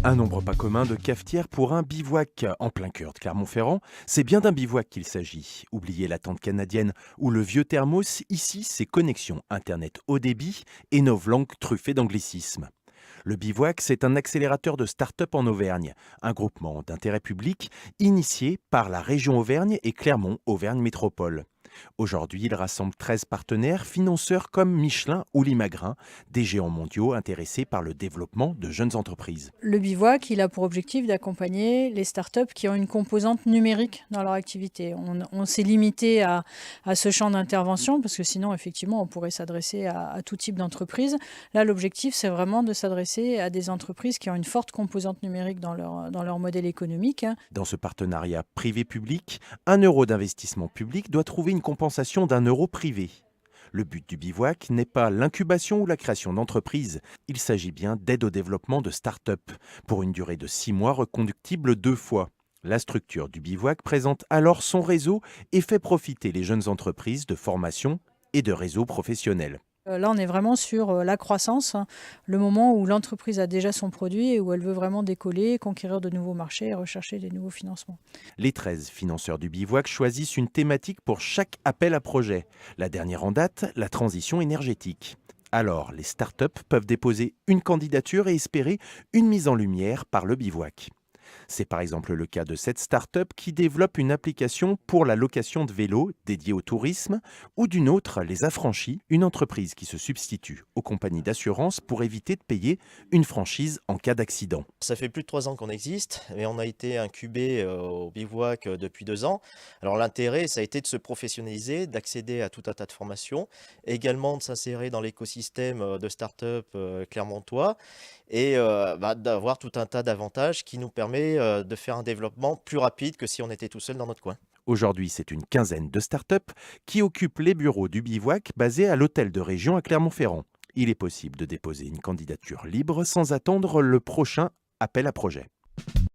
Un nombre pas commun de cafetières pour un bivouac en plein cœur de Clermont-Ferrand. C'est bien d'un bivouac qu'il s'agit. Oubliez la tente canadienne ou le vieux thermos, ici c'est connexion Internet haut débit et novlangue truffée d'anglicismes. Le bivouac, c'est un accélérateur de start-up en Auvergne, un groupement d'intérêt public initié par la région Auvergne et Clermont Auvergne Métropole. Aujourd'hui, il rassemble 13 partenaires, financeurs comme Michelin ou Limagrin, des géants mondiaux intéressés par le développement de jeunes entreprises. Le bivouac, il a pour objectif d'accompagner les startups qui ont une composante numérique dans leur activité. On s'est limité à ce champ d'intervention parce que sinon, effectivement, on pourrait s'adresser à tout type d'entreprise. Là, l'objectif, c'est vraiment de s'adresser à des entreprises qui ont une forte composante numérique dans leur modèle économique. Dans ce partenariat privé-public, 1 euro d'investissement public doit trouver une compensation d'1 euro privé. Le but du bivouac n'est pas l'incubation ou la création d'entreprises, il s'agit bien d'aide au développement de start-up, pour une durée de 6 mois reconductible 2 fois. La structure du bivouac présente alors son réseau et fait profiter les jeunes entreprises de formation et de réseaux professionnels. Là, on est vraiment sur la croissance, hein, le moment où l'entreprise a déjà son produit et où elle veut vraiment décoller, conquérir de nouveaux marchés et rechercher des nouveaux financements. Les 13 financeurs du bivouac choisissent une thématique pour chaque appel à projet. La dernière en date, la transition énergétique. Alors, les startups peuvent déposer une candidature et espérer une mise en lumière par le bivouac. C'est par exemple le cas de cette start-up qui développe une application pour la location de vélos dédiée au tourisme ou d'une autre, Les Affranchis, une entreprise qui se substitue aux compagnies d'assurance pour éviter de payer une franchise en cas d'accident. Ça fait plus de 3 ans qu'on existe, mais on a été incubé au bivouac depuis 2 ans. Alors l'intérêt, ça a été de se professionnaliser, d'accéder à tout un tas de formations, également de s'insérer dans l'écosystème de start-up clermontois et d'avoir tout un tas d'avantages qui nous permet de faire un développement plus rapide que si on était tout seul dans notre coin. Aujourd'hui, c'est une quinzaine de start-up qui occupent les bureaux du bivouac basé à l'hôtel de région à Clermont-Ferrand. Il est possible de déposer une candidature libre sans attendre le prochain appel à projet.